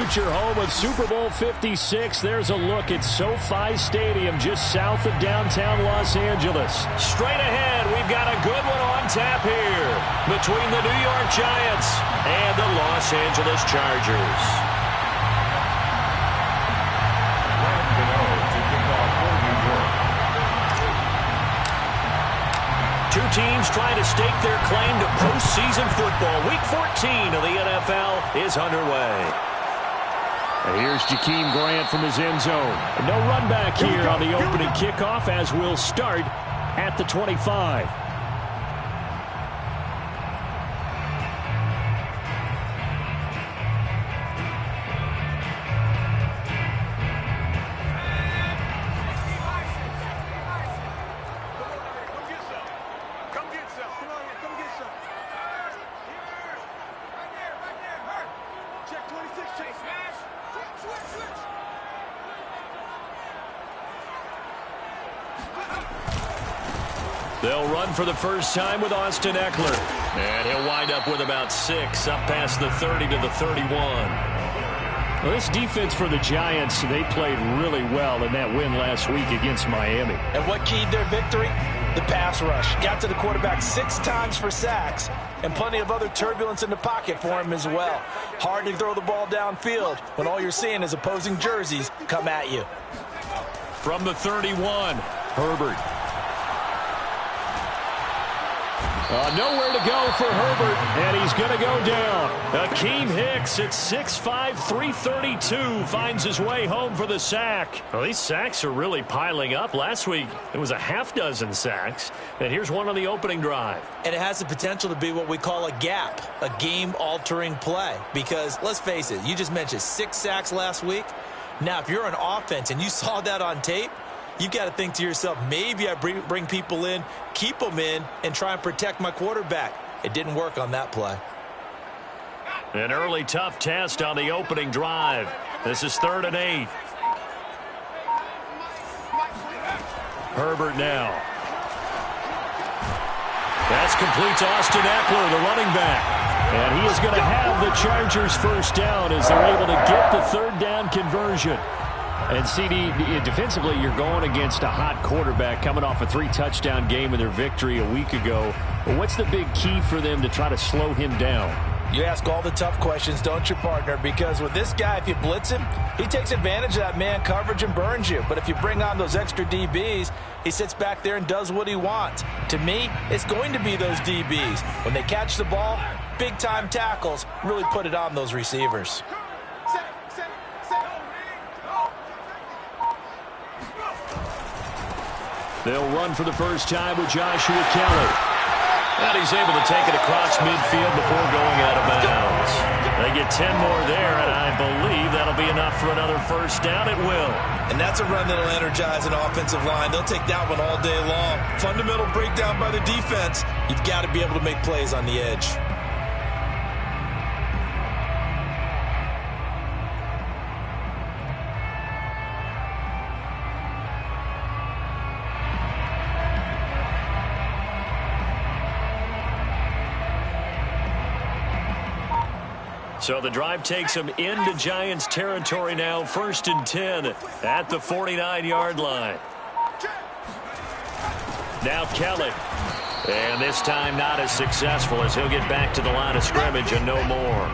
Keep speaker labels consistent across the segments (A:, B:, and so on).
A: future home of Super Bowl 56. There's a look at SoFi Stadium just south of downtown Los Angeles. Straight ahead, we've got a good one on tap here between the New York Giants and the Los Angeles Chargers. Two teams trying to stake their claim to postseason football. Week 14 of the NFL is underway. And here's Jakeem Grant from his end zone. No run back here on the opening kickoff as we'll start at the 25. They'll run for the first time with Austin Ekeler. And he'll wind up with about 6, up past the 30 to the 31. Well, this defense for the Giants, they played really well in that win last week against Miami.
B: And what keyed their victory? The pass rush. Got to the quarterback 6 times for sacks, and plenty of other turbulence in the pocket for him as well. Hard to throw the ball downfield when all you're seeing is opposing jerseys come at you.
A: From the 31, Herbert. Nowhere to go for Herbert, and he's going to go down. Akeem Hicks at 6'5", 332 finds his way home for the sack. Well, these sacks are really piling up. Last week, it was a half-dozen sacks, and here's one on the opening drive.
B: And it has the potential to be what we call a gap, a game-altering play, because let's face it, you just mentioned 6 sacks last week. Now, if you're an offense and you saw that on tape, you've got to think to yourself, maybe I bring people in, keep them in, and try and protect my quarterback. It didn't work on that play.
A: An early tough test on the opening drive. This is 3rd and 8. Herbert now. That's complete to Austin Ekeler, the running back. And he is going to have the Chargers first down as they're able to get the 3rd down conversion. And CD, defensively, you're going against a hot quarterback coming off a 3-touchdown game in their victory a week ago. But what's the big key for them to try to slow him down?
B: You ask all the tough questions, don't you, partner? Because with this guy, if you blitz him, he takes advantage of that man coverage and burns you. But if you bring on those extra DBs, he sits back there and does what he wants. To me, it's going to be those DBs. When they catch the ball, big-time tackles really put it on those receivers.
A: They'll run for the first time with Joshua Kelly. And he's able to take it across midfield before going out of bounds. They get 10 more there, and I believe that'll be enough for another first down. It will.
B: And that's a run that'll energize an offensive line. They'll take that one all day long. Fundamental breakdown by the defense. You've got to be able to make plays on the edge.
A: So the drive takes them into Giants territory now. 1st and 10 at the 49-yard line. Now Kelly. And this time not as successful as he'll get back to the line of scrimmage and no more.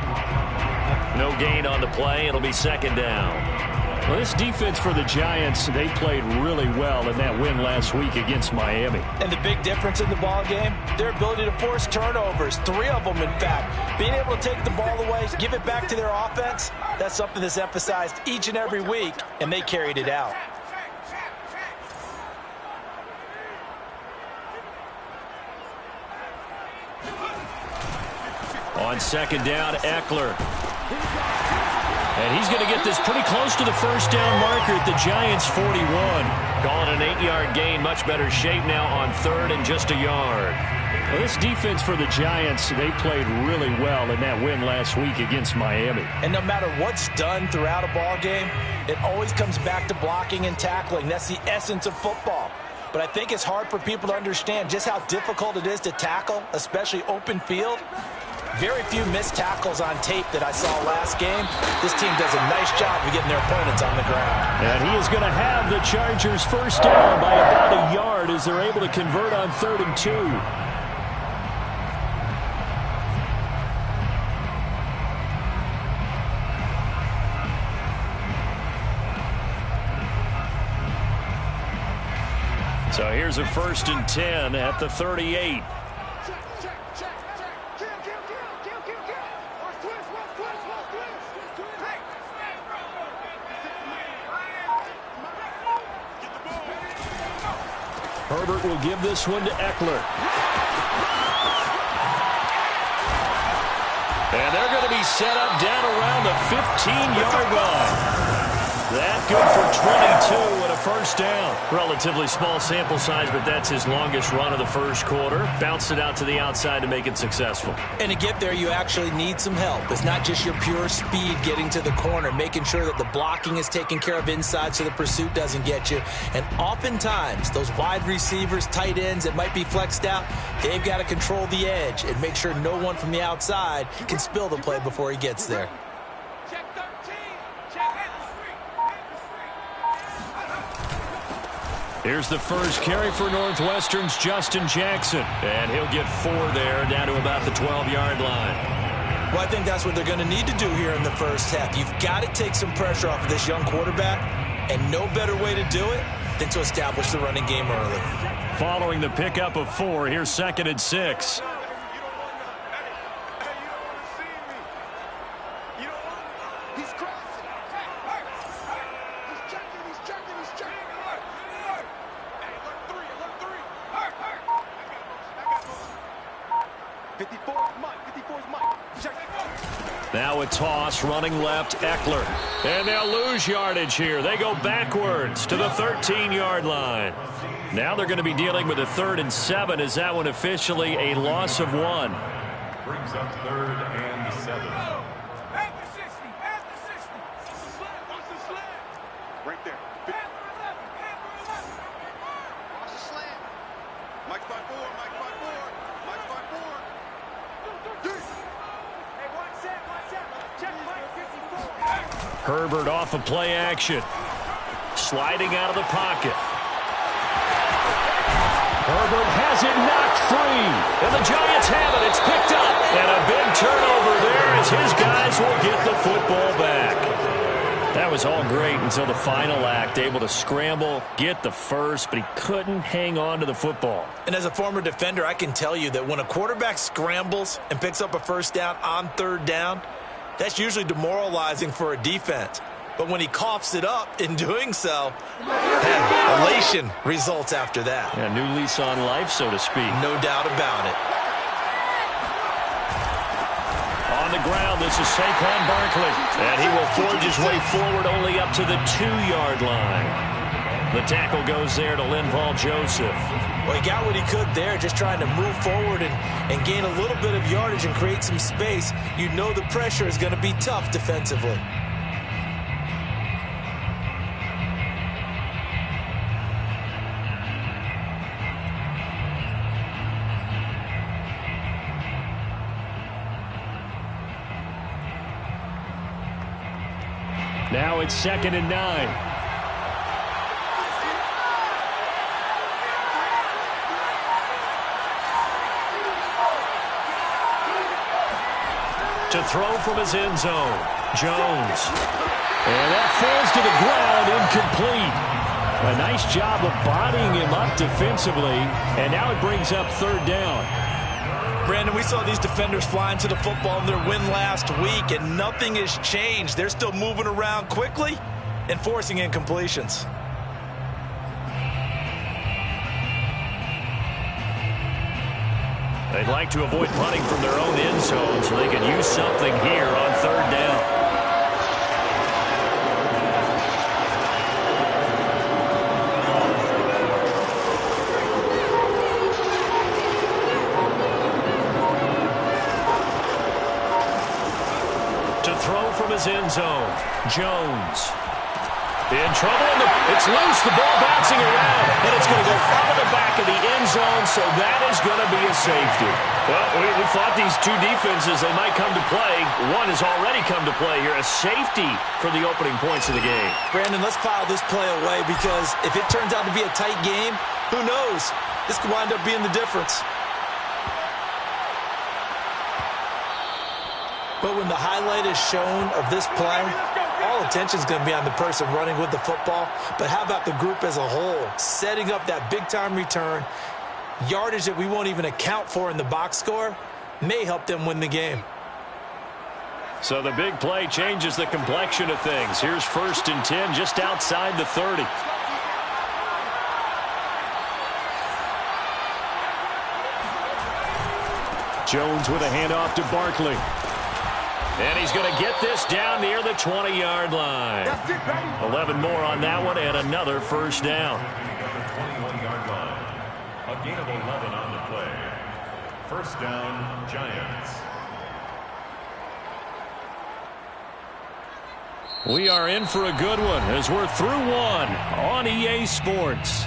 A: No gain on the play. It'll be 2nd down. Well, this defense for the Giants, they played really well in that win last week against Miami.
B: And the big difference in the ball game, their ability to force turnovers, 3 of them in fact. Being able to take the ball away, give it back to their offense, that's something that's emphasized each and every week, and they carried it out.
A: On 2nd down, Ekeler. And he's going to get this pretty close to the first down marker at the Giants' 41. Calling an 8-yard gain, much better shape now on 3rd and just a yard. Well, this defense for the Giants, they played really well in that win last week against Miami.
B: And no matter what's done throughout a ball game, it always comes back to blocking and tackling. That's the essence of football. But I think it's hard for people to understand just how difficult it is to tackle, especially open field. Very few missed tackles on tape that I saw last game. This team does a nice job of getting their opponents on the ground.
A: And he is going to have the Chargers first down by about a yard as they're able to convert on 3rd and 2. So here's a 1st and 10 at the 38. Herbert will give this one to Eckler. And they're going to be set up down around the 15-yard line. That good for 22 and a first down. Relatively small sample size, but that's his longest run of the first quarter. Bounced it out to the outside to make it successful.
B: And to get there, you actually need some help. It's not just your pure speed getting to the corner, making sure that the blocking is taken care of inside so the pursuit doesn't get you. And oftentimes, those wide receivers, tight ends that might be flexed out, they've got to control the edge and make sure no one from the outside can spill the play before he gets there.
A: Here's the first carry for Northwestern's Justin Jackson. And he'll get 4 there, down to about the 12-yard line.
B: Well, I think that's what they're going to need to do here in the first half. You've got to take some pressure off of this young quarterback, and no better way to do it than to establish the running game early.
A: Following the pickup of 4, here's 2nd and 6. Now a toss, running left, Eckler. And they'll lose yardage here. They go backwards to the 13-yard line. Now they're going to be dealing with a 3rd and 7. Is that one officially a loss of 1?
C: Brings up 3rd and 7. Right there. Watch the slant. Mike by 4, Mike by 4, Mike by 4. Hey, watch that. Check Mike 54.
A: Herbert off of play action. Sliding out of the pocket. Herbert has it knocked free. And the Giants have it. It's picked up. And a big turnover there as his guys will get the football back. That was all great until the final act. Able to scramble, get the first, but he couldn't hang on to the football.
B: And as a former defender, I can tell you that when a quarterback scrambles and picks up a first down on 3rd down, that's usually demoralizing for a defense. But when he coughs it up in doing so, elation results after that.
A: A new lease on life, so to speak.
B: No doubt about it.
A: On the ground, this is Saquon Barkley. And he will forge his way forward only up to the 2-yard line. The tackle goes there to Linval Joseph.
B: Well, he got what he could there, just trying to move forward and gain a little bit of yardage and create some space. You know the pressure is going to be tough defensively.
A: Now it's 2nd and 9. To throw from his end zone, Jones. And that falls to the ground, incomplete. A nice job of bodying him up defensively, and now it brings up 3rd down.
B: Brandon, we saw these defenders flying to the football in their win last week, and nothing has changed. They're still moving around quickly and forcing incompletions.
A: They'd like to avoid punting from their own end zone so they can use something here on 3rd down. To throw from his end zone, Jones. In trouble, it's loose, the ball bouncing around, and it's going to go out of the back of the end zone, so that is going to be a safety. Well, we thought these two defenses, they might come to play. One has already come to play here, a safety for the opening points of the game.
B: Brandon, let's file this play away because if it turns out to be a tight game, who knows? This could wind up being the difference. But when the highlight is shown of this play, all attention is going to be on the person running with the football. But how about the group as a whole? Setting up that big-time return, yardage that we won't even account for in the box score, may help them win the game.
A: So the big play changes the complexion of things. Here's 1st and 10 just outside the 30. Jones with a handoff to Barkley. And he's going to get this down near the 20-yard line. 11 more on that one and another first down.
D: 21-yard line. A gain of 11 on the play. First down, Giants.
A: We are in for a good one as we're through one on EA Sports.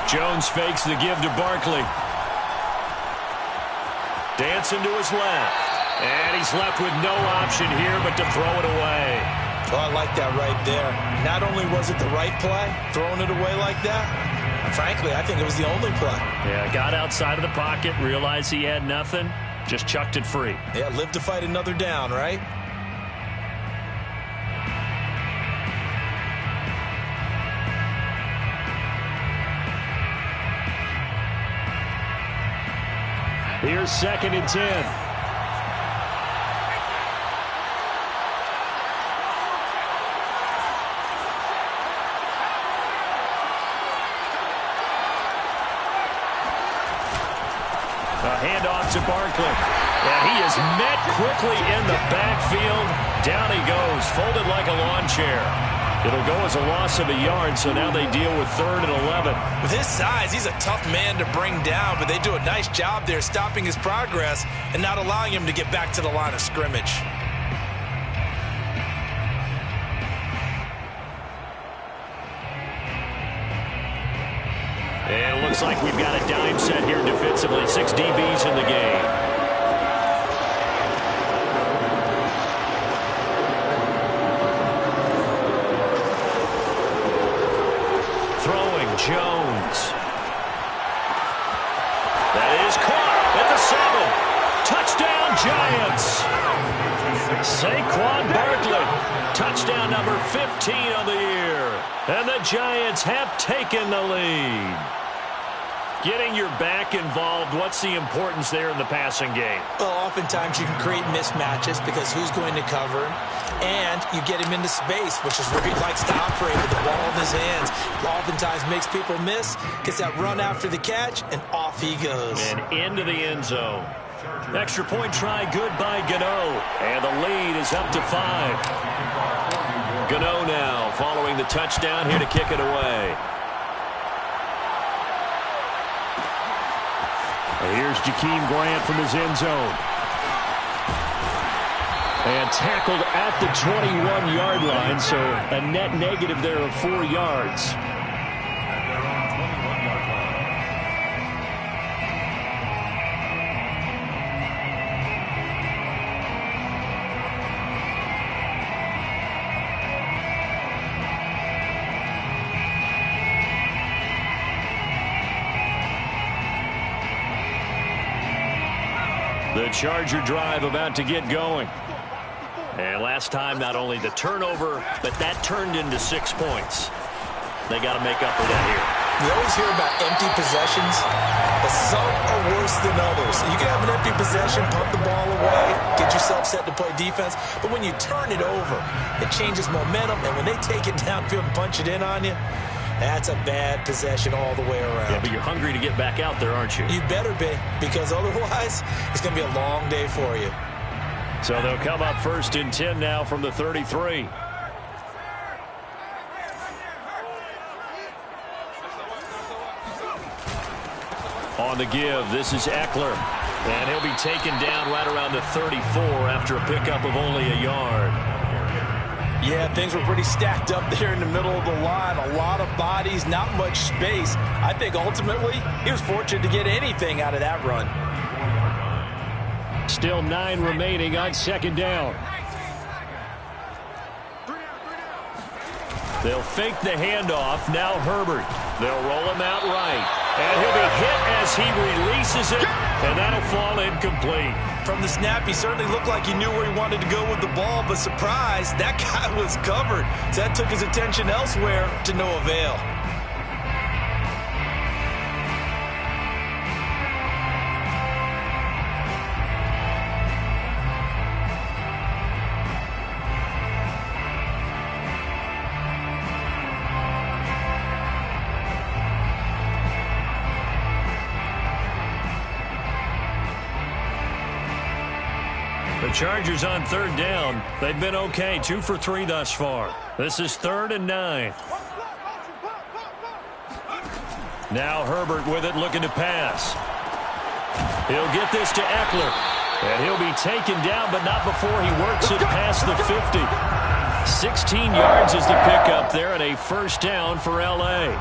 A: Jones fakes the give to Barkley. Dancing to his left. And he's left with no option here but to throw it away.
B: Oh, I like that right there. Not only was it the right play, throwing it away like that, and frankly, I think it was the only play.
A: Yeah, got outside of the pocket, realized he had nothing, just chucked it free.
B: Yeah, live to fight another down, right?
A: Here's 2nd and 10. A handoff to Barkley. And he is met quickly in the backfield. Down he goes, folded like a lawn chair. It'll go as a loss of a yard, so now they deal with 3rd and 11.
B: With his size, he's a tough man to bring down, but they do a nice job there stopping his progress and not allowing him to get back to the line of scrimmage.
A: And it looks like we've got a dime set here defensively. 6 DBs in the game. Throwing Jones. That is caught at the 7. Touchdown Giants. Saquon Barkley. Touchdown number 15 on the year. And the Giants have taken the lead. Getting your back involved, what's the importance there in the passing game?
B: Well, oftentimes you can create mismatches because who's going to cover him, and you get him into space, which is where he likes to operate with the ball in his hands. Oftentimes makes people miss, gets that run after the catch, and off he goes.
A: And into the end zone. Extra point try good by Gano, and the lead is up to 5. Gano now following the touchdown here to kick it away. Here's Jakeem Grant from his end zone. And tackled at the 21-yard line, so a net negative there of 4 yards. The Charger drive about to get going. And last time, not only the turnover, but that turned into 6 points. They got to make up for that here.
B: We always hear about empty possessions, but some are worse than others. You can have an empty possession, punt the ball away, get yourself set to play defense, but when you turn it over, it changes momentum, and when they take it downfield and punch it in on you, That's a bad possession all the way around.
A: Yeah, but you're hungry to get back out there, aren't you?
B: You better be, because otherwise it's going to be a long day for you.
A: So they'll come up 1st and 10 now from the 33. On the give, this is Eckler. And he'll be taken down right around the 34 after a pickup of only a yard.
B: Yeah, things were pretty stacked up there in the middle of the line. A lot of bodies, not much space. I think ultimately he was fortunate to get anything out of that run.
A: Still 9 remaining on 2nd down. They'll fake the handoff. Now Herbert. They'll roll him out right. And he'll be hit as he releases it, and that'll fall incomplete.
B: From the snap, he certainly looked like he knew where he wanted to go with the ball, but surprise, that guy was covered. So that took his attention elsewhere to no avail.
A: The Chargers on 3rd down. They've been okay, 2 for 3 thus far. This is 3rd and 9. Now Herbert with it, looking to pass. He'll get this to Eckler. And he'll be taken down, but not before he works it past the 50. 16 yards is the pickup there, and a 1st down for L.A.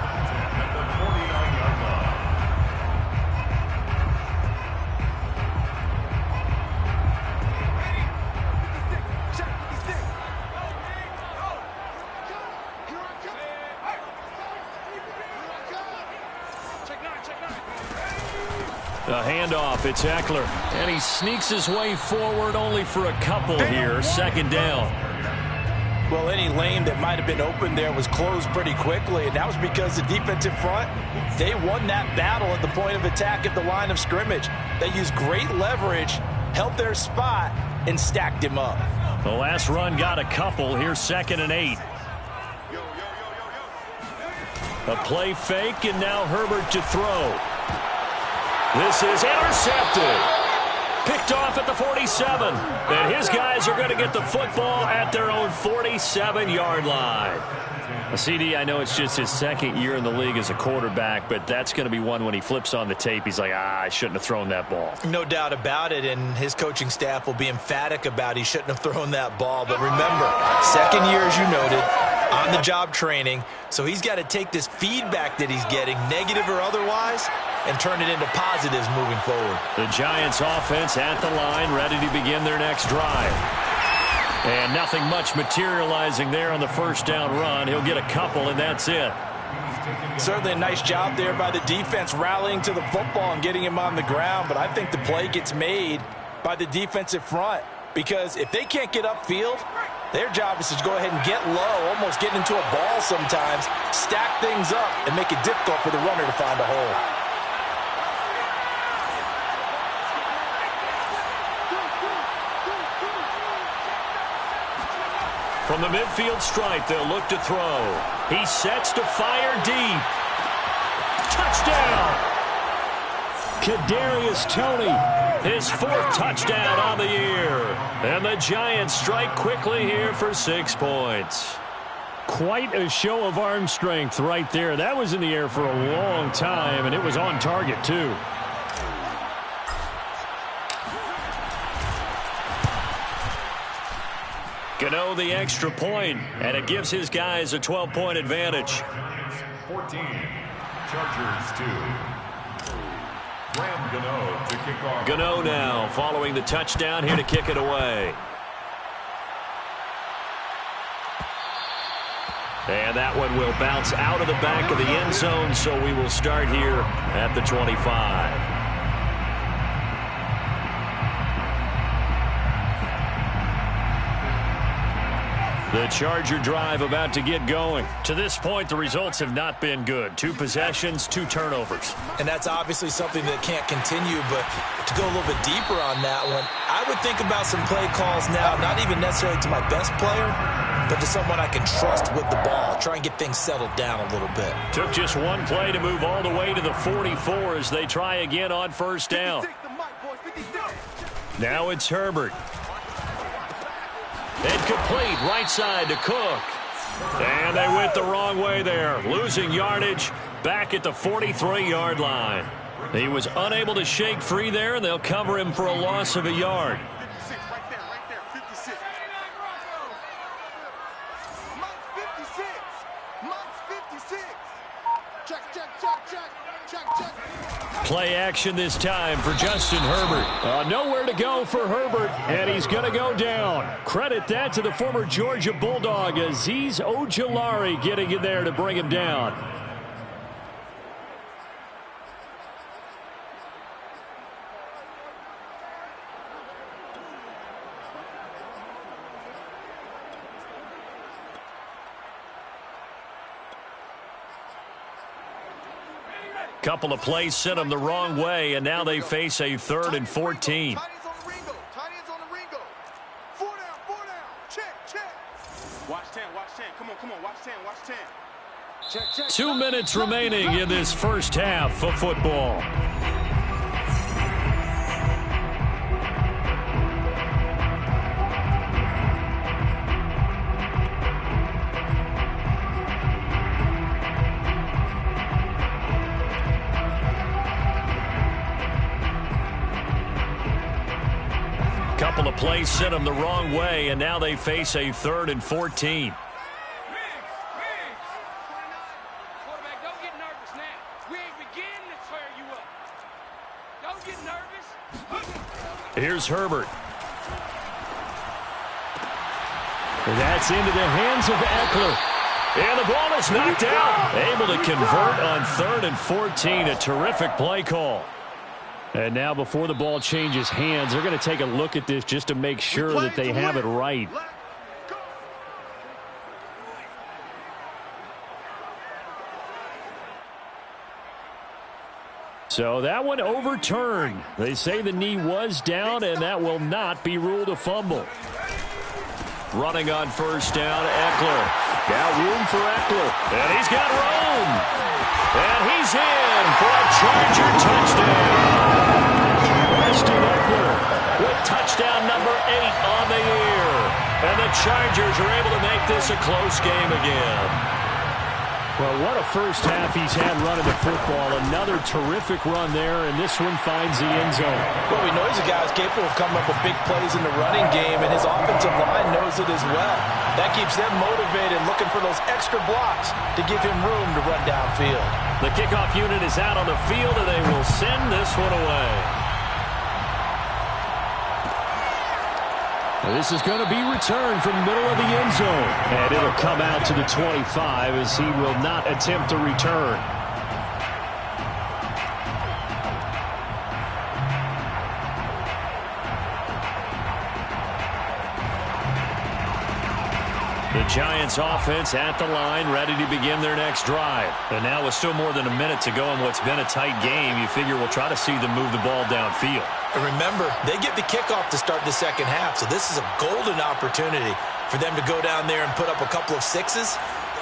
A: A handoff, it's Eckler. And he sneaks his way forward only for a couple here. 2nd down.
B: Well, any lane that might have been open there was closed pretty quickly, and that was because the defensive front, they won that battle at the point of attack at the line of scrimmage. They used great leverage, held their spot, and stacked him up.
A: The last run got a couple. Here's 2nd and 8. A play fake, and now Herbert to throw. This is intercepted. Picked off at the 47. And his guys are going to get the football at their own 47-yard line. CD, I know it's just his 2nd year in the league as a quarterback, but that's going to be one when he flips on the tape. He's like, I shouldn't have thrown that ball.
B: No doubt about it, and his coaching staff will be emphatic about he shouldn't have thrown that ball. But remember, 2nd year, as you noted, on-the-job training, so he's got to take this feedback that he's getting, negative or otherwise, and turn it into positives moving forward.
A: The Giants offense at the line, ready to begin their next drive. And nothing much materializing there on the 1st down run. He'll get a couple, and that's it.
B: Certainly a nice job there by the defense rallying to the football and getting him on the ground, but I think the play gets made by the defensive front, because if they can't get upfield, their job is to go ahead and get low, almost get into a ball sometimes, stack things up, and make it difficult for the runner to find a hole.
A: From the midfield stripe, they'll look to throw. He sets to fire deep. Touchdown! Kadarius Toney, his 4th touchdown on the year. And the Giants strike quickly here for 6 points. Quite a show of arm strength right there. That was in the air for a long time, and it was on target, too. Gano the extra point, and it gives his guys a 12-point advantage.
D: 14, Chargers 2. Graham Gano to kick off.
A: Gano now following the touchdown here to kick it away. And that one will bounce out of the back of the end zone, so we will start here at the 25. The Charger drive about to get going. To this point, the results have not been good. 2 possessions, 2 turnovers.
B: And that's obviously something that can't continue, but to go a little bit deeper on that one, I would think about some play calls now, not even necessarily to my best player, but to someone I can trust with the ball. Try and get things settled down a little bit.
A: Took just one play to move all the way to the 44 as they try again on first down. Now it's Herbert. Incomplete, right side to Cook. And they went the wrong way there, losing yardage back at the 43-yard line. He was unable to shake free there, and they'll cover him for a loss of a yard.
C: 56, right there, 56. Mike's 56. Mike's 56. Check.
A: Play action this time for Justin Herbert. Nowhere to go for Herbert, and he's going to go down. Credit that to the former Georgia Bulldog, Azeez Ojulari, getting in there to bring him down. Couple of plays sent them the wrong way, and now they face a 3rd and 14.
C: Tight ends on the Ringo. 4 down. Check. Watch 10. Come on. Watch 10. Check.
A: 2 minutes remaining in this first half of football. Couple of plays sent them the wrong way, and now they face a 3rd and 14.
E: Quarterback, don't get nervous now. We ain't beginning to tear you up. Don't get nervous.
A: Here's Herbert. And that's into the hands of Eckler. And the ball is knocked out. Able to convert on 3rd and 14. A terrific play call. And now before the ball changes hands, they're going to take a look at this just to make sure that they have it right. So that one overturned. They say the knee was down, and that will not be ruled a fumble. Running on first down, Eckler. Got room for Eckler. And he's got room. And he's in for a Charger touchdown. Weston Eckler with touchdown number 8 on the year. And the Chargers are able to make this a close game again. Well, what a first half he's had running the football. Another terrific run there, and this one finds the end zone.
B: Well, we know he's a guy who's capable of coming up with big plays in the running game, and his offensive line knows it as well. That keeps them motivated, looking for those extra blocks to give him room to run downfield.
A: The kickoff unit is out on the field, and they will send this one away. This is going to be returned from the middle of the end zone. And it'll come out to the 25 as he will not attempt to return. The Giants offense at the line, ready to begin their next drive. And now with still more than a minute to go in what's been a tight game, you figure we'll try to see them move the ball downfield.
B: And remember, they get the kickoff to start the second half, so this is a golden opportunity for them to go down there and put up a couple of sixes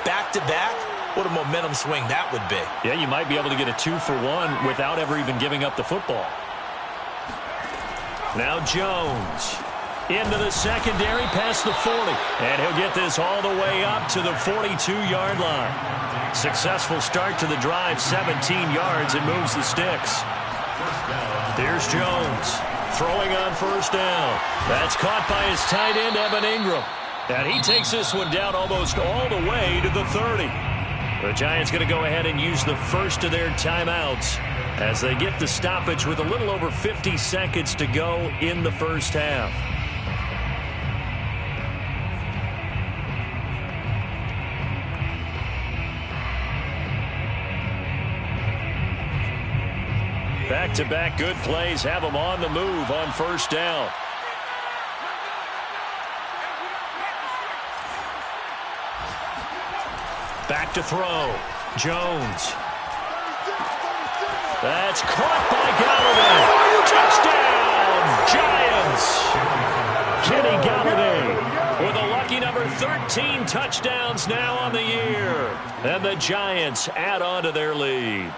B: back-to-back. What a momentum swing that would be.
A: Yeah, you might be able to get a 2-for-1 without ever even giving up the football. Now Jones into the secondary past the 40, and he'll get this all the way up to the 42-yard line. Successful start to the drive, 17 yards, and moves the sticks. Here's Jones throwing on first down. That's caught by his tight end, Evan Ingram. And he takes this one down almost all the way to the 30. The Giants going to go ahead and use the first of their timeouts as they get the stoppage with a little over 50 seconds to go in the first half. Back-to-back good plays have them on the move on first down. Back to throw. Jones. That's caught by Galladay. Touchdown, Giants. Kenny Galladay with a lucky number 13 touchdowns now on the year. And the Giants add on to their lead.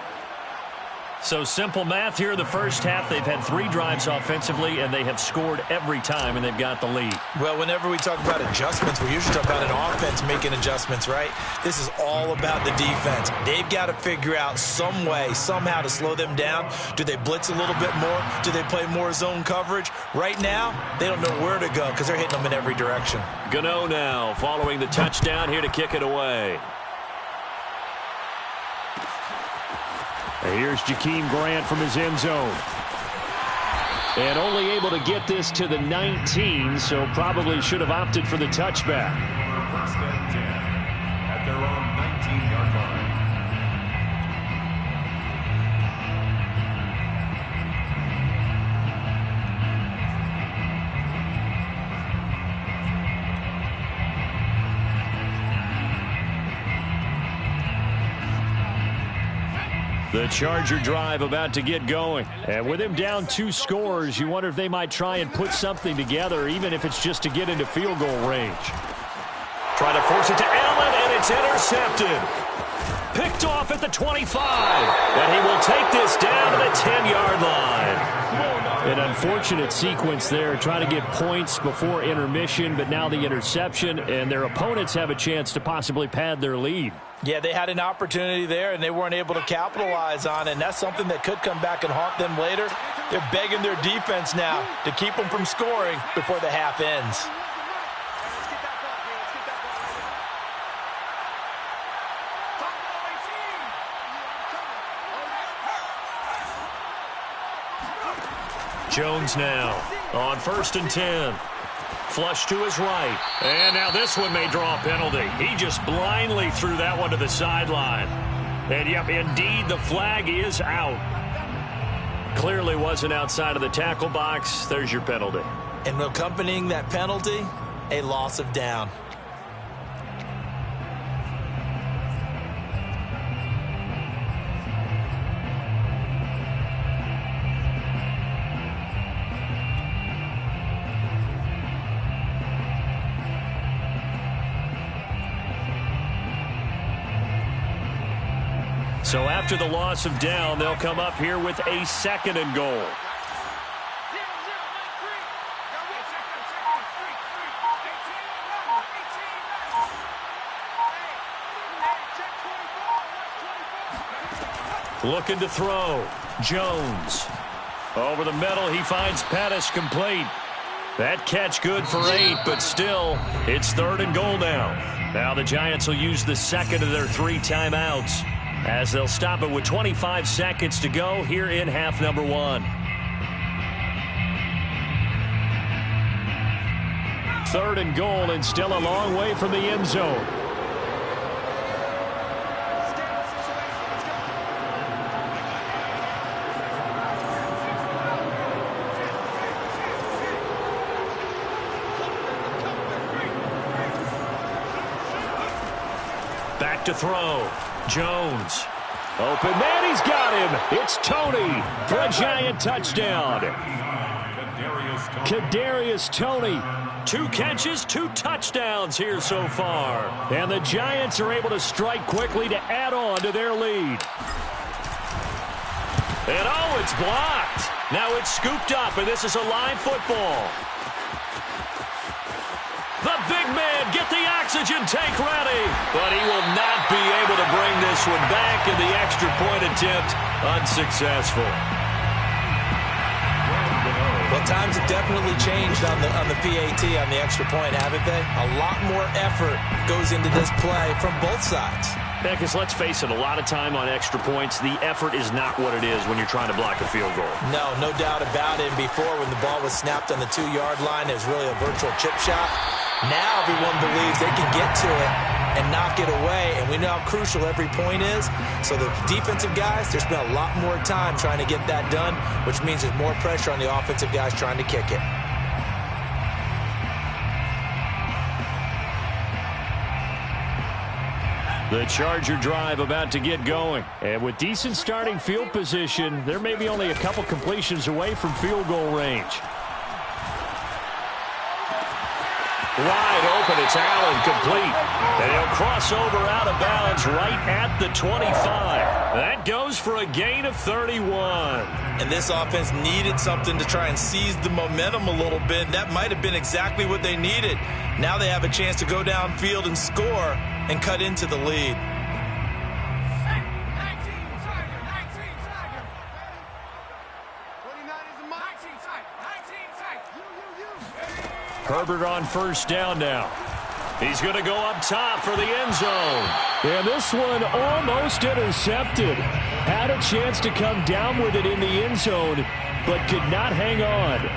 A: So simple math here in the first half. They've had 3 drives offensively, and they have scored every time, and they've got the lead.
B: Well, whenever we talk about adjustments, we usually talk about an offense making adjustments, right? This is all about the defense. They've got to figure out some way, somehow to slow them down. Do they blitz a little bit more? Do they play more zone coverage? Right now, they don't know where to go because they're hitting them in every direction.
A: Gano now following the touchdown here to kick it away. Here's Jakeem Grant from his end zone. And only able to get this to the 19, so probably should have opted for the touchback.
D: First and 10 at their own 19-yard line.
A: The Charger drive about to get going. And with him down 2 scores, you wonder if they might try and put something together, even if it's just to get into field goal range. Trying to force it to Allen, and it's intercepted. Picked off at the 25. And he will take this down to the 10-yard line. An unfortunate sequence there, trying to get points before intermission, but now the interception, and their opponents have a chance to possibly pad their lead.
B: Yeah, they had an opportunity there, and they weren't able to capitalize on it, and that's something that could come back and haunt them later. They're begging their defense now to keep them from scoring before the half ends.
A: Jones now on 1st and 10. Flush to his right. And now this one may draw a penalty. He just blindly threw that one to the sideline. And, yep, indeed, the flag is out. Clearly wasn't outside of the tackle box. There's your penalty.
B: And accompanying that penalty, a loss of down.
A: So after the loss of down, they'll come up here with a 2nd and goal. Looking to throw. Jones. Over the middle, he finds Pettis complete. That catch good for 8, but still, it's 3rd and goal now. Now the Giants will use the 2nd of their 3 timeouts, as they'll stop it with 25 seconds to go here in half number 1. 3rd and goal, and still a long way from the end zone. Back to throw. Jones. Open man, he's got him. It's Toney for a Giant touchdown. Kadarius Toney. 2 catches, 2 touchdowns here so far. And the Giants are able to strike quickly to add on to their lead. And oh, it's blocked. Now it's scooped up, and this is a live football. The big man, get the oxygen tank ready. But he will not be able to bring this one back, and the extra point attempt unsuccessful.
B: Well, times have definitely changed on the PAT, on the extra point, haven't they? A lot more effort goes into this play from both sides.
A: Yeah, because let's face it, a lot of time on extra points, the effort is not what it is when you're trying to block a field goal.
B: No doubt about it. And before, when the ball was snapped on the 2-yard line, it was really a virtual chip shot. Now everyone believes they can get to it and knock it away, and we know how crucial every point is. So the defensive guys, they spent a lot more time trying to get that done, which means there's more pressure on the offensive guys trying to kick it.
A: The Charger drive about to get going. And with decent starting field position, there may be only a couple completions away from field goal range. Wide open, it's Allen, complete. And he'll cross over out of bounds right at the 25. That goes for a gain of 31.
B: And this offense needed something to try and seize the momentum a little bit. That might have been exactly what they needed. Now they have a chance to go downfield and score and cut into the lead.
A: Herbert on first down now. He's going to go up top for the end zone. And this one almost intercepted. Had a chance to come down with it in the end zone, but could not hang on.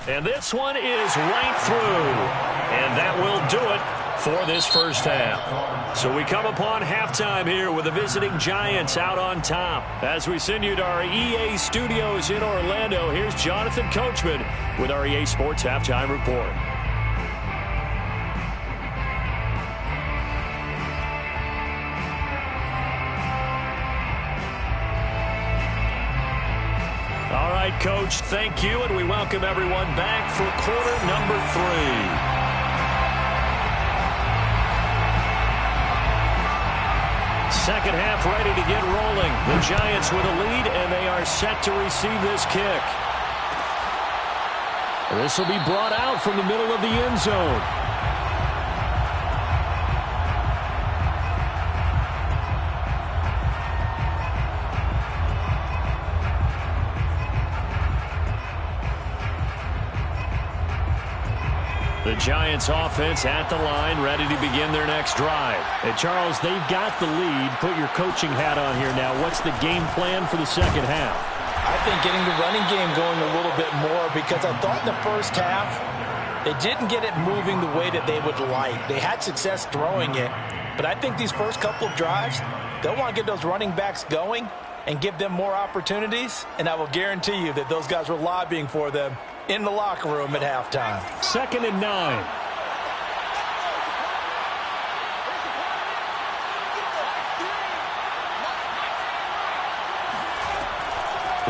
A: And this one is right through. And that will do it for this first half. So we come upon halftime here with the visiting Giants out on top. As we send you to our EA studios in Orlando, here's Jonathan Coachman with our EA Sports Halftime Report. All right, Coach, thank you, and we welcome everyone back for quarter number 3. Second half ready to get rolling. The Giants with a lead, and they are set to receive this kick. This will be brought out from the middle of the end zone. The Giants offense at the line, ready to begin their next drive. And Charles, they've got the lead. Put your coaching hat on here now. What's the game plan for the second half?
B: I think getting the running game going a little bit more, because I thought in the first half they didn't get it moving the way that they would like. They had success throwing it, but I think these first couple of drives, they'll want to get those running backs going and give them more opportunities, and I will guarantee you that those guys were lobbying for them in the locker room at halftime.
A: 2nd and 9.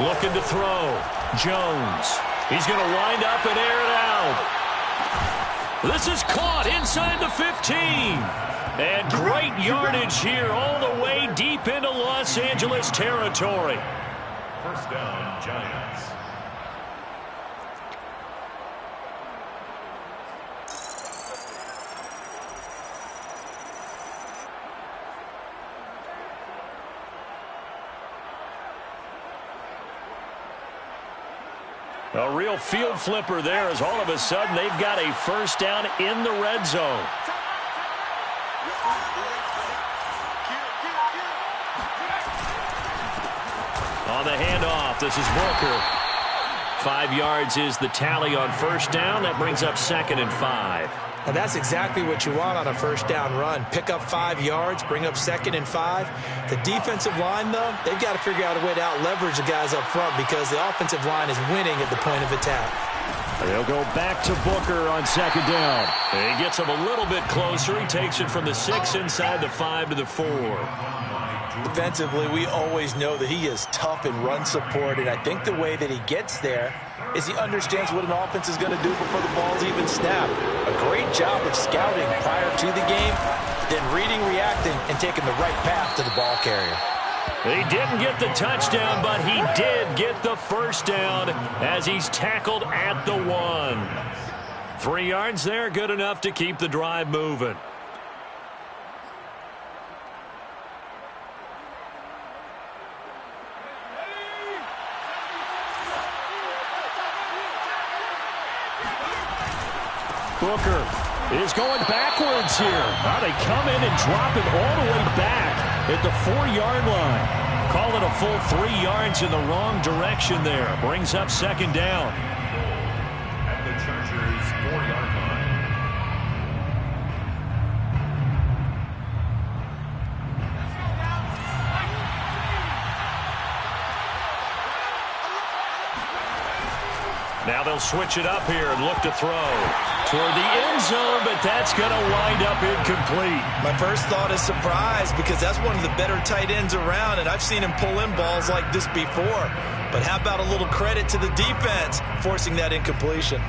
A: Looking to throw. Jones. He's going to wind up and air it out. This is caught inside the 15. And great yardage here all the way deep into Los Angeles territory.
D: First down, Giants.
A: A real field flipper there, as all of a sudden they've got a first down in the red zone. On the handoff, this is Booker. 5 yards is the tally on first down. That brings up 2nd and 5.
B: And that's exactly what you want on a first down run. Pick up 5 yards, bring up 2nd and 5. The defensive line, though, they've got to figure out a way to out-leverage the guys up front, because the offensive line is winning at the point of attack.
A: They'll go back to Booker on 2nd down. He gets him a little bit closer. He takes it from the 6 inside the 5 to the 4.
B: Defensively, we always know that he is tough in run support, and I think the way that he gets there is he understands what an offense is going to do before the ball's even snapped. A great job of scouting prior to the game, then reading, reacting, and taking the right path to the ball carrier.
A: He didn't get the touchdown, but he did get the first down as he's tackled at the 1. 3 yards there, good enough to keep the drive moving. Booker is going backwards here. Now they come in and drop it all the way back at the 4-yard line. Call it a full 3 yards in the wrong direction there. Brings up 2nd down.
D: At the Chargers' 4-yard line.
A: Now they'll switch it up here and look to throw toward the end zone, but that's going to wind up incomplete.
B: My first thought is surprise, because that's one of the better tight ends around, and I've seen him pull in balls like this before. But how about a little credit to the defense forcing that incompletion?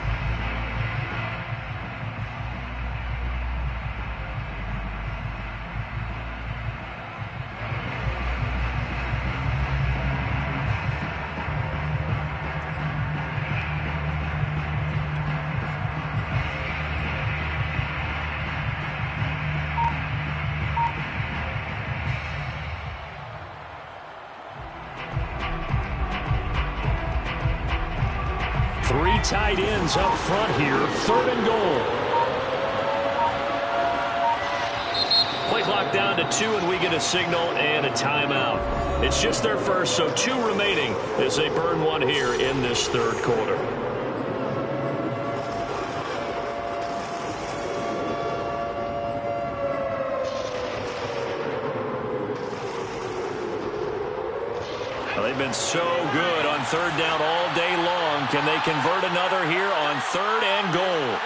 A: Three tight ends up front here, 3rd and goal. Play clock down to 2, and we get a signal and a timeout. It's just their first, so 2 remaining as they burn one here in this 3rd quarter. Well, they've been so good on 3rd down all day long. Can they convert another here on 3rd and goal?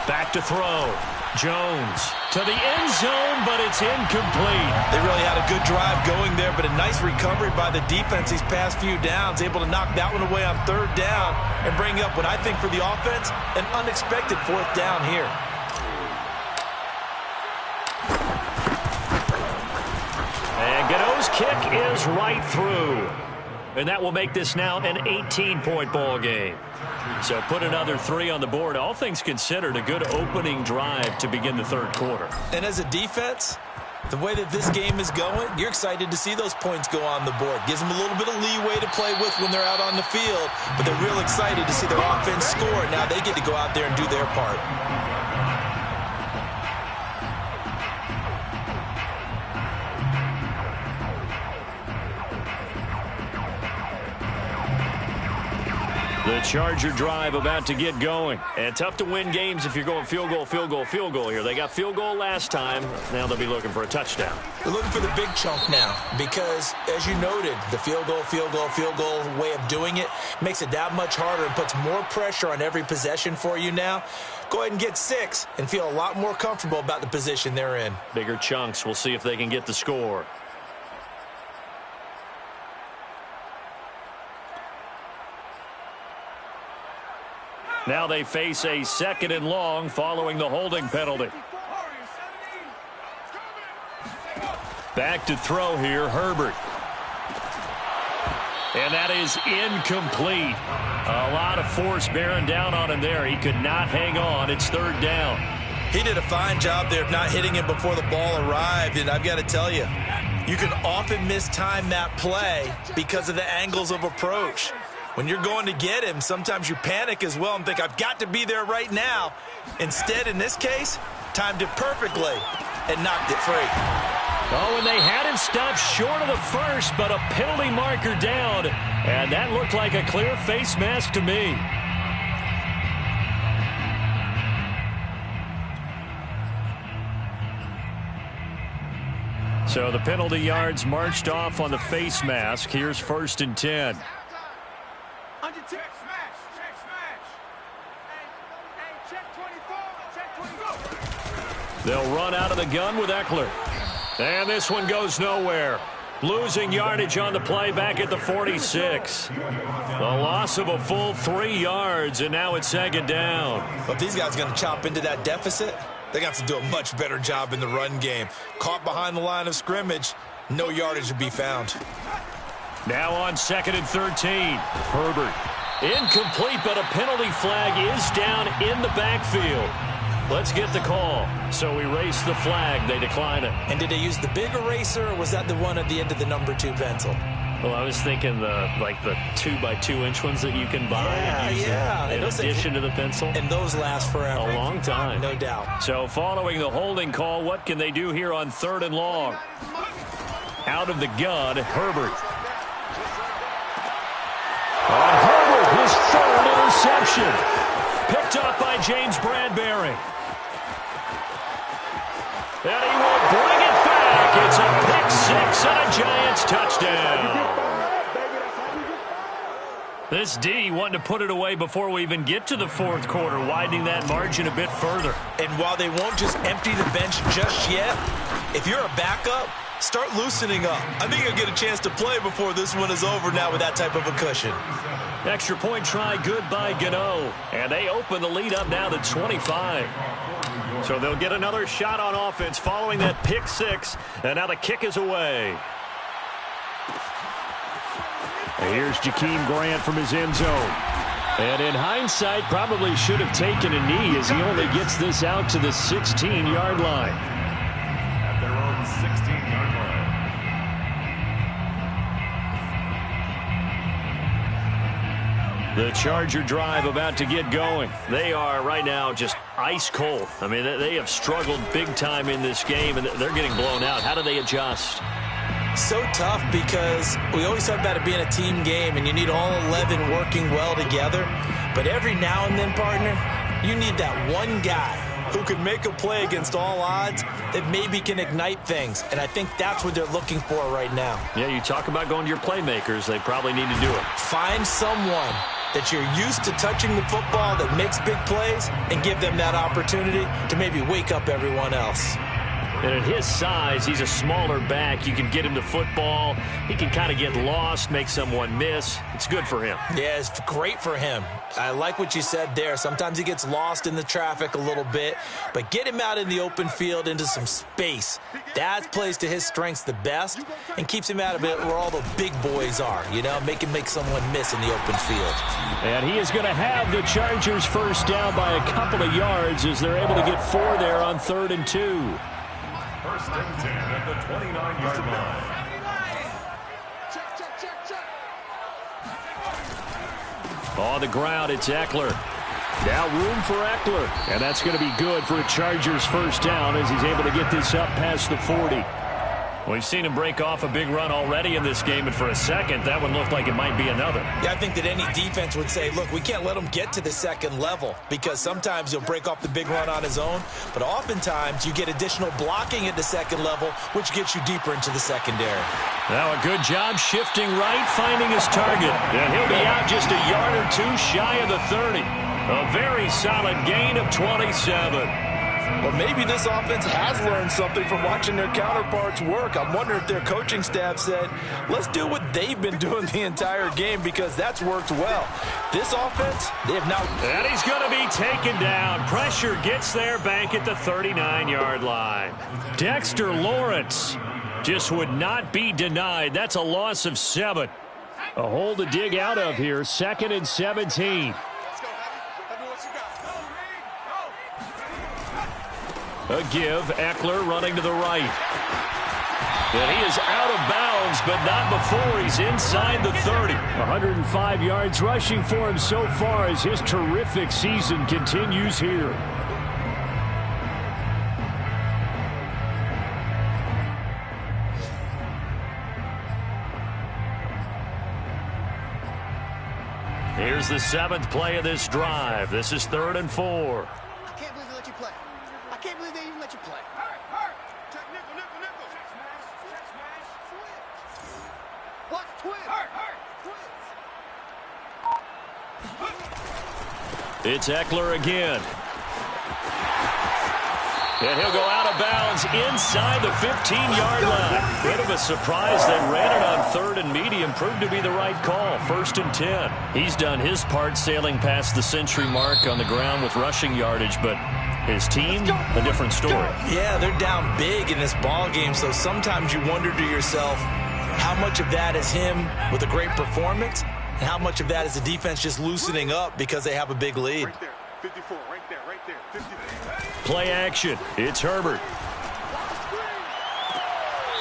A: Back to throw. Jones to the end zone, but it's incomplete.
B: They really had a good drive going there, but a nice recovery by the defense these past few downs, able to knock that one away on 3rd down and bring up what I think for the offense, an unexpected 4th down here.
A: And Gano's kick is right through. And that will make this now an 18-point ball game. So put another 3 on the board. All things considered, a good opening drive to begin the 3rd quarter.
B: And as a defense, the way that this game is going, you're excited to see those points go on the board. Gives them a little bit of leeway to play with when they're out on the field, but they're real excited to see their offense score. Now they get to go out there and do their part.
A: The Charger drive about to get going. And tough to win games if you're going field goal, field goal, field goal here. They got field goal last time. Now they'll be looking for a touchdown.
B: They're looking for the big chunk now because, as you noted, the field goal way of doing it makes it that much harder and puts more pressure on every possession for you now. Go ahead and get 6 and feel a lot more comfortable about the position they're in.
A: Bigger chunks. We'll see if they can get the score. Now they face a 2nd and long following the holding penalty. Back to throw here, Herbert. And that is incomplete. A lot of force bearing down on him there. He could not hang on. It's 3rd down.
B: He did a fine job there of not hitting him before the ball arrived, and I've got to tell you, you can often mistime that play because of the angles of approach. When you're going to get him, sometimes you panic as well and think, I've got to be there right now. Instead, in this case, timed it perfectly and knocked it free.
A: Oh, and they had him stopped short of the first, but a penalty marker down. And that looked like a clear face mask to me. So the penalty yards marched off on the face mask. Here's 1st and 10.
C: Check smash. Hey, check 24. Check 24.
A: They'll run out of the gun with Eckler. And this one goes nowhere. Losing yardage on the play back at the 46. A loss of a full 3 yards, and now it's 2nd down.
B: But if these guys are going to chop into that deficit, they're going to have to do a much better job in the run game. Caught behind the line of scrimmage, no yardage to be found.
A: Now on 2nd and 13. Herbert. Incomplete, but a penalty flag is down in the backfield. Let's get the call. So erase the flag. They decline it.
B: And did they use the big eraser, or was that the one at the end of the number 2 pencil?
A: Well, I was thinking the 2x2-inch ones that you can buy.
B: Yeah.
A: In addition to the pencil.
B: And those last forever.
A: A long time.
B: No doubt.
A: So following the holding call, what can they do here on 3rd and long? Out of the gun, Herbert. And Herbert, his 3rd interception. Picked up by James Bradbury. And he will bring it back. It's a pick 6 and a Giants touchdown. This D wanting to put it away before we even get to the fourth quarter, widening that margin a bit further.
B: And while they won't just empty the bench just yet, if you're a backup, start loosening up. I think you'll get a chance to play before this one is over now with that type of a cushion.
A: Extra point try good by Gano. And they open the lead up now to 25. So they'll get another shot on offense following that pick six. And now the kick is away. Here's Jakeem Grant from his end zone. And in hindsight, probably should have taken a knee as he only gets this out to the 16-yard line.
D: At their own 16-yard line.
A: The Charger drive about to get going. They are right now just ice cold. I mean, they have struggled big time in this game, and they're getting blown out. How do they adjust?
B: So tough because we always talk about it being a team game and you need all 11 working well together. But every now and then, partner, you need that one guy who can make a play against all odds that maybe can ignite things. And I think that's what they're looking for right now.
A: Yeah, you talk about going to your playmakers. They probably need to do it.
B: Find someone that you're used to touching the football that makes big plays and give them that opportunity to maybe wake up everyone else.
A: And at his size, he's a smaller back. You can get him to football. He can kind of get lost, make someone miss. It's good for him.
B: Yeah, it's great for him. I like what you said there. Sometimes he gets lost in the traffic a little bit, but get him out in the open field into some space. That plays to his strengths the best and keeps him out of it where all the big boys are, you know, make someone miss in the open field.
A: And he is going to have the Chargers first down by a couple of yards as they're able to get 4 there on 3rd and 2.
D: First and 10 at the 29-yard line.
A: On the ground, it's Eckler. Now room for Eckler. And that's going to be good for a Chargers first down as he's able to get this up past the 40. We've seen him break off a big run already in this game, and for a second, that one looked like it might be another.
B: Yeah, I think that any defense would say, look, we can't let him get to the second level because sometimes he'll break off the big run on his own, but oftentimes you get additional blocking at the second level, which gets you deeper into the secondary.
A: Now a good job shifting right, finding his target. And he'll be out just a yard or two shy of the 30. A very solid gain of 27.
B: Well, maybe this offense has learned something from watching their counterparts work. I'm wondering if their coaching staff said, let's do what they've been doing the entire game because that's worked well. This offense, they have now...
A: And he's going to be taken down. Pressure gets there back at the 39-yard line. Dexter Lawrence just would not be denied. That's a loss of 7. A hole to dig out of here. 2nd and 17. A give, Eckler running to the right. And he is out of bounds, but not before he's inside the 30. 105 yards rushing for him so far as his terrific season continues here. Here's the 7th play of this drive. This is 3rd and 4.
C: I can't believe they let you play. I can't believe they even let you play. Check nickel, nickel, nickel. Check smash. What? Twins. Twins.
A: It's Eckler again. And he'll go out of bounds inside the 15-yard line. Bit of a surprise. They ran it on 3rd and medium. Proved to be the right call. 1st and 10. He's done his part sailing past the century mark on the ground with rushing yardage, but his team, a different story.
B: Yeah, they're down big in this ball game, so sometimes you wonder to yourself how much of that is him with a great performance and how much of that is the defense just loosening up because they have a big lead.
C: Right there. 54. Right there. Right there. 54.
A: Play action. It's Herbert.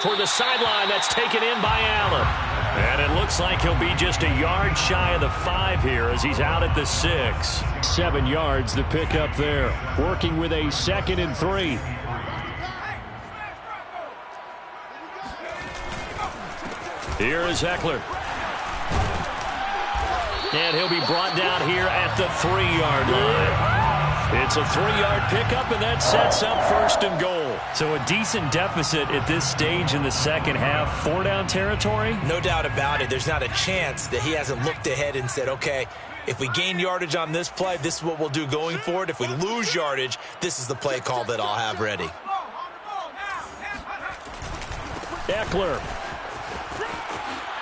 A: For the sideline, that's taken in by Allen. And it looks like he'll be just a yard shy of the 5 here as he's out at the 6. 7 yards the pick up there. Working with a 2nd and 3. Here is Eckler. And he'll be brought down here at the 3-yard line. It's a 3-yard pickup, and that sets up 1st and goal. So a decent deficit at this stage in the second half. 4-down territory?
B: No doubt about it. There's not a chance that he hasn't looked ahead and said, okay, if we gain yardage on this play, this is what we'll do going forward. If we lose yardage, this is the play call that I'll have ready.
A: Eckler.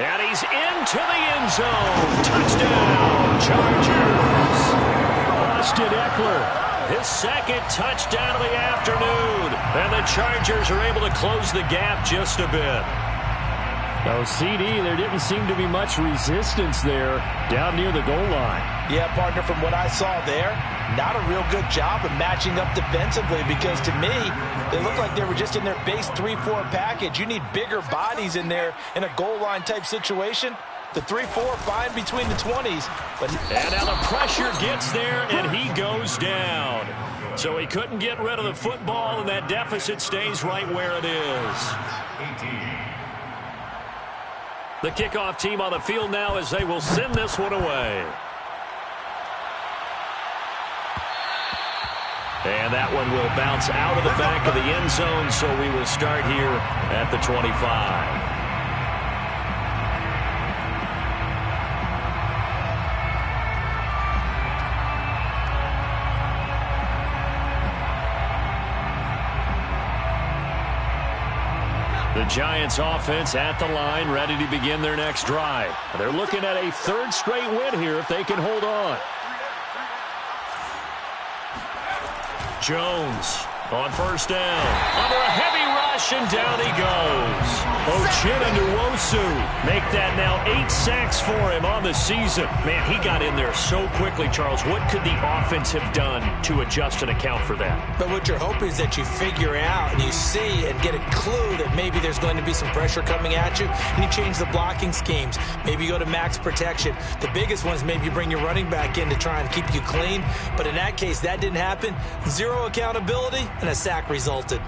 A: And he's into the end zone. Touchdown, Chargers. Austin Eckler. His second touchdown of the afternoon. And the Chargers are able to close the gap just a bit. Oh, CD, there didn't seem to be much resistance there down near the goal line.
B: Yeah, partner, from what I saw there, not a real good job of matching up defensively because to me, they looked like they were just in their base 3-4 package. You need bigger bodies in there in a goal line type situation. The 3-4 fine between the 20s.
A: And now the pressure gets there, and he goes down. So he couldn't get rid of the football, and that deficit stays right where it is.
D: 18.
A: The kickoff team on the field now as they will send this one away. And that one will bounce out of the back of the end zone, so we will start here at the 25. The Giants offense at the line, ready to begin their next drive. They're looking at a third straight win here if they can hold on. Jones on first down. Under a heavy rush, and down he goes. Uchenna Nwosu make that now 8 sacks for him on the season. Man, he got in there so quickly, Charles. What could the offense have done to adjust and account for that?
B: But what you're hoping is that you figure out and you see and get a clue that maybe there's going to be some pressure coming at you, and you change the blocking schemes. Maybe you go to max protection. The biggest one is maybe you bring your running back in to try and keep you clean. But in that case, that didn't happen. Zero accountability, and a sack resulted.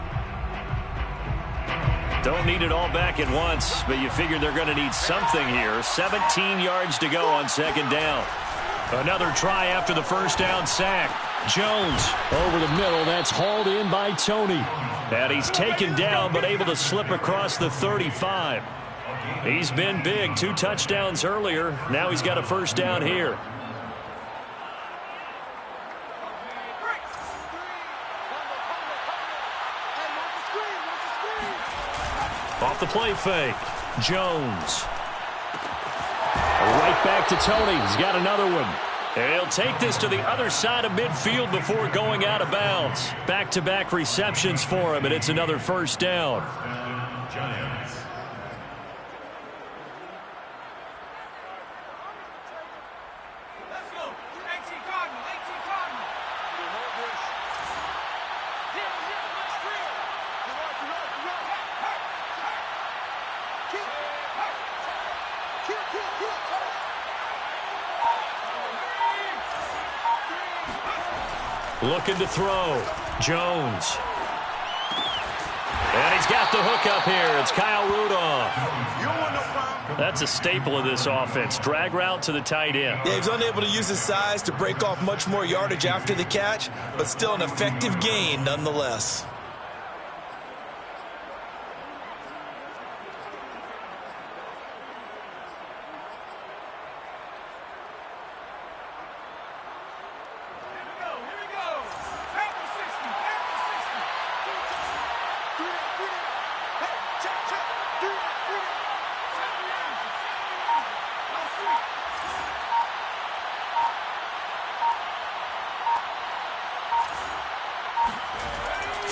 A: Don't need it all back at once, but you figure they're going to need something here. 17 yards to go on second down. Another try after the first down sack. Jones over the middle. That's hauled in by Tony. And he's taken down but able to slip across the 35. He's been big. 2 touchdowns earlier. Now he's got a first down here. Off the play fake. Jones. Right back to Tony. He's got another one. And he'll take this to the other side of midfield before going out of bounds. Back-to-back receptions for him, and it's another first down.
D: Giants.
E: Let's go. 18 Cardinal. 18 Cardinal.
A: Looking to throw. Jones. And he's got the hook up here. It's Kyle Rudolph. That's a staple of this offense. Drag route to the tight end.
B: Yeah, he's unable to use his size to break off much more yardage after the catch, but still an effective gain nonetheless.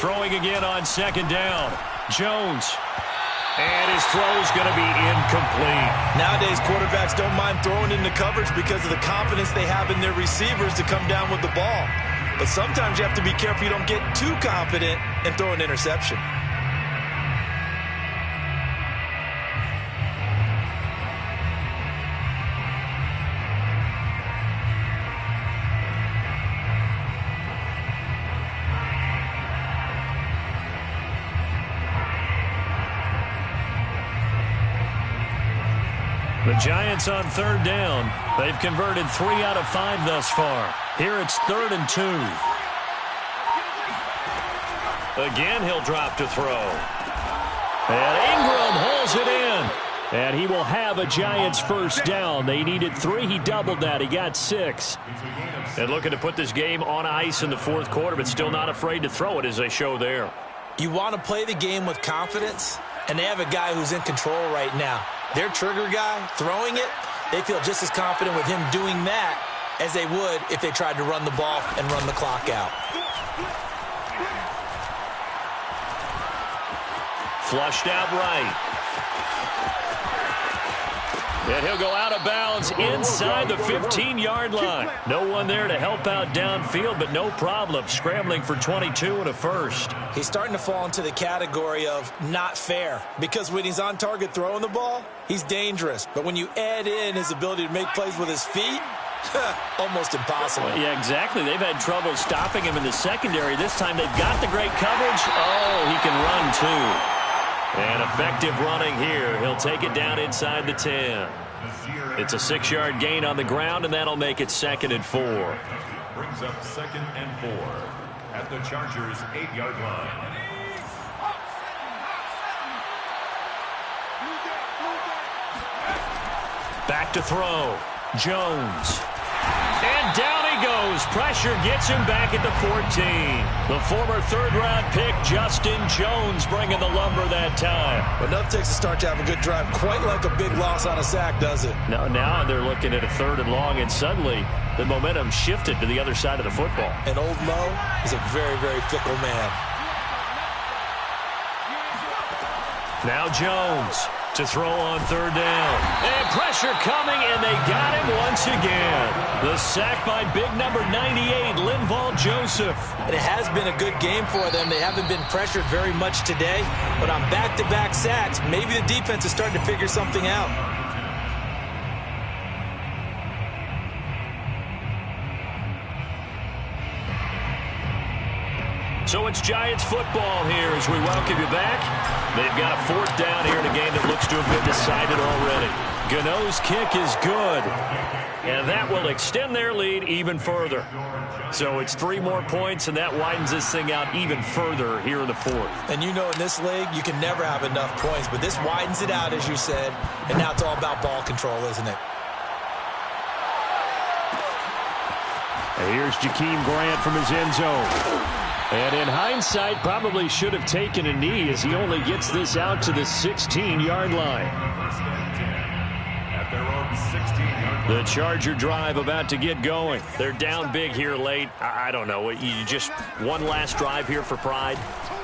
A: Throwing again on second down. Jones. And his throw's going to be incomplete.
B: Nowadays, quarterbacks don't mind throwing into coverage because of the confidence they have in their receivers to come down with the ball. But sometimes you have to be careful you don't get too confident and throw an interception.
A: The Giants on third down. They've converted 3 out of 5 thus far. Here it's 3rd and 2. Again, he'll drop to throw. And Ingram hauls it in. And he will have a Giants first down. They needed 3. He doubled that. He got 6. And looking to put this game on ice in the fourth quarter, but still not afraid to throw it as they show there.
B: You want to play the game with confidence, and they have a guy who's in control right now. Their trigger guy throwing it, they feel just as confident with him doing that as they would if they tried to run the ball and run the clock out.
A: Flushed out right. And he'll go out of bounds inside the 15-yard line. No one there to help out downfield, but no problem. Scrambling for 22 and a first.
B: He's starting to fall into the category of not fair, because when he's on target throwing the ball, he's dangerous. But when you add in his ability to make plays with his feet, almost impossible.
A: Yeah, exactly. They've had trouble stopping him in the secondary. This time they've got the great coverage. Oh, he can run too. And effective running here. He'll take it down inside the 10. It's a 6-yard gain on the ground, and that'll make it 2nd and 4.
D: Brings up 2nd and 4 at the Chargers' 8-yard line.
A: Back to throw. Jones. And down he goes. Pressure gets him back at the 14. The former third-round pick, Justin Jones, bringing the lumber that time.
B: Enough takes to start to have a good drive. Quite like a big loss on a sack, does it?
A: Now they're looking at a 3rd and long, and suddenly the momentum shifted to the other side of the football.
B: And Old Mo is a very, very fickle man.
A: Now Jones to throw on 3rd down. And pressure coming, and they got him once again. The sack by big number 98, Linval Joseph.
B: And it has been a good game for them. They haven't been pressured very much today, but on back-to-back sacks, maybe the defense is starting to figure something out.
A: So it's Giants football here as we welcome you back. They've got a 4th down here in a game that looks to have been decided already. Gano's kick is good, and that will extend their lead even further. So it's 3 more points, and that widens this thing out even further here in the 4th.
B: And you know in this league, you can never have enough points, but this widens it out, as you said, and now it's all about ball control, isn't it?
A: And here's Jakeem Grant from his end zone. And in hindsight, probably should have taken a knee as he only gets this out to the 16-yard line.
D: At their own 16-yard line.
A: The Charger drive about to get going. They're down big here late. I don't know. You just one last drive here for pride.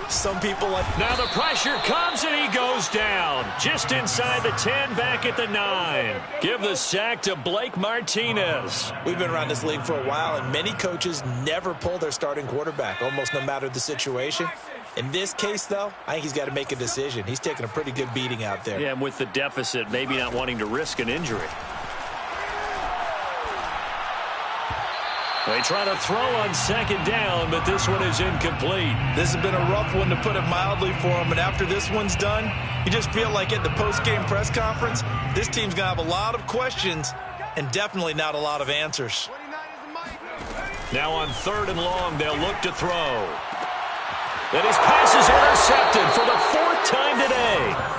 B: Some people like...
A: Now the pressure comes and he goes down. Just inside the 10, back at the 9. Give the sack to Blake Martinez.
B: We've been around this league for a while, and many coaches never pull their starting quarterback, almost no matter the situation. In this case, though, I think he's got to make a decision. He's taking a pretty good beating out there.
A: Yeah, and with the deficit, maybe not wanting to risk an injury. They try to throw on 2nd down, but this one is incomplete.
B: This has been a rough one, to put it mildly, for him. And after this one's done, you just feel like at the post-game press conference, this team's going to have a lot of questions and definitely not a lot of answers.
A: Now on 3rd and long, they'll look to throw. And his pass is intercepted for the 4th time today.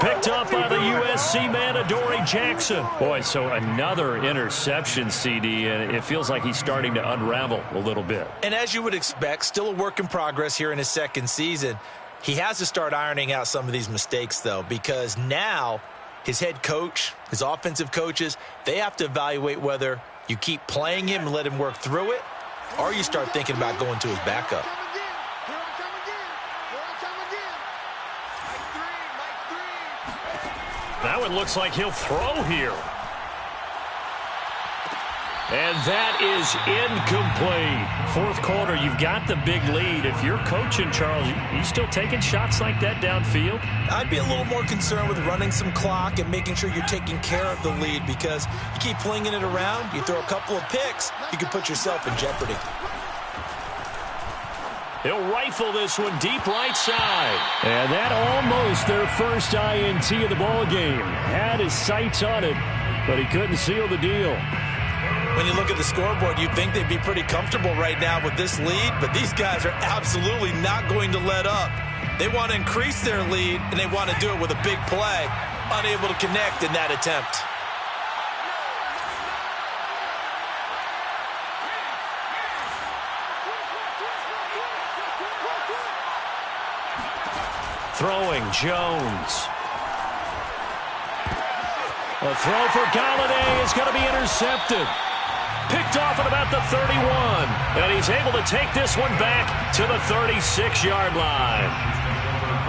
A: Picked up by the USC man, Adoree Jackson. Boy, so another interception, CD, and it feels like he's starting to unravel a little bit.
B: And as you would expect, still a work in progress here in his 2nd season. He has to start ironing out some of these mistakes, though, because now his head coach, his offensive coaches, they have to evaluate whether you keep playing him and let him work through it, or you start thinking about going to his backup.
A: That one looks like he'll throw here. And that is incomplete. 4th quarter, you've got the big lead. If you're coaching, Charles, you still taking shots like that downfield?
B: I'd be a little more concerned with running some clock and making sure you're taking care of the lead, because you keep flinging it around, you throw a couple of picks, you can put yourself in jeopardy.
A: He'll rifle this one deep right side. And that almost their first INT of the ball game. Had his sights on it, but he couldn't seal the deal.
B: When you look at the scoreboard, you'd think they'd be pretty comfortable right now with this lead, but these guys are absolutely not going to let up. They want to increase their lead, and they want to do it with a big play. Unable to connect in that attempt.
A: Throwing, Jones. A throw for Golladay is going to be intercepted. Picked off at about the 31. And he's able to take this one back to the 36-yard line.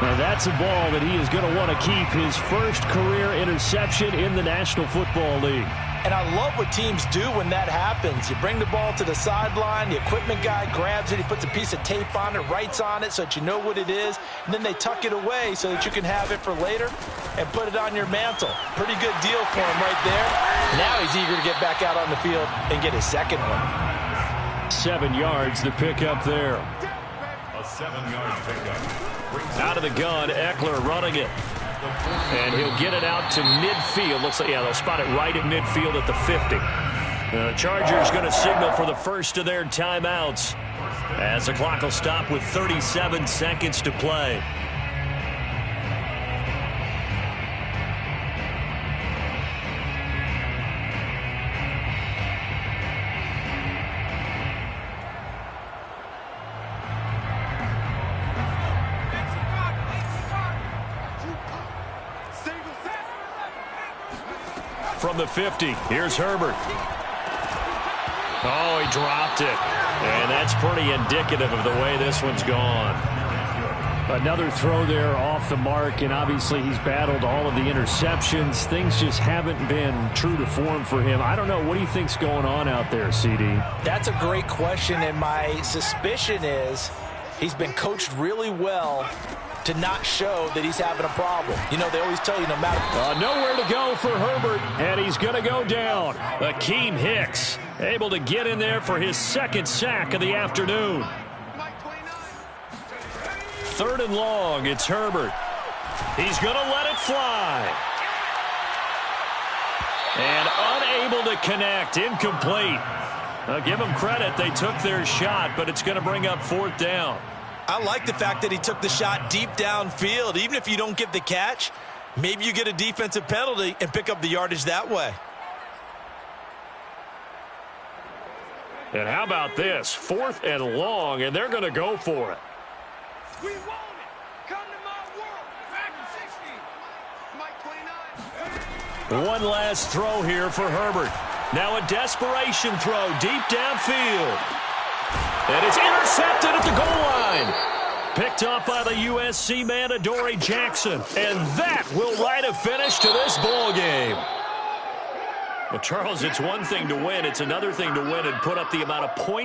A: And that's a ball that he is going to want to keep, his first career interception in the National Football League.
B: And I love what teams do when that happens. You bring the ball to the sideline, the equipment guy grabs it, he puts a piece of tape on it, writes on it so that you know what it is, and then they tuck it away so that you can have it for later and put it on your mantle. Pretty good deal for him right there. Now he's eager to get back out on the field and get his second one.
A: 7 yards to pick up there.
D: A 7-yard pickup.
A: Out of the gun, Eckler running it. And he'll get it out to midfield. Looks like, yeah, they'll spot it right at midfield at the 50. The Chargers going to signal for the first of their timeouts as the clock will stop with 37 seconds to play. From the 50, here's Herbert. Oh, he dropped it. And that's pretty indicative of the way this one's gone. Another throw there off the mark, and obviously he's battled all of the interceptions. Things just haven't been true to form for him. I don't know. What do you think's going on out there, CD?
B: That's a great question, and my suspicion is he's been coached really well to not show that he's having a problem. You know, they always tell you no matter...
A: Nowhere to go for Herbert, and he's going to go down. Akeem Hicks able to get in there for his second sack of the afternoon. 3rd and long, it's Herbert. He's going to let it fly. And unable to connect, incomplete. Give them credit, they took their shot, but it's going to bring up 4th down.
B: I like the fact that he took the shot deep downfield. Even if you don't get the catch, maybe you get a defensive penalty and pick up the yardage that way.
A: And how about this? 4th and long, and they're going to go for it.
E: We want it. Come to my world. Back to 60. Mike 29.
A: One last throw here for Herbert. Now a desperation throw deep downfield. And it's intercepted at the goal line. Picked off by the USC man, Adoree Jackson. And that will write a finish to this ball game. Well, Charles, it's one thing to win. It's another thing to win and put up the amount of points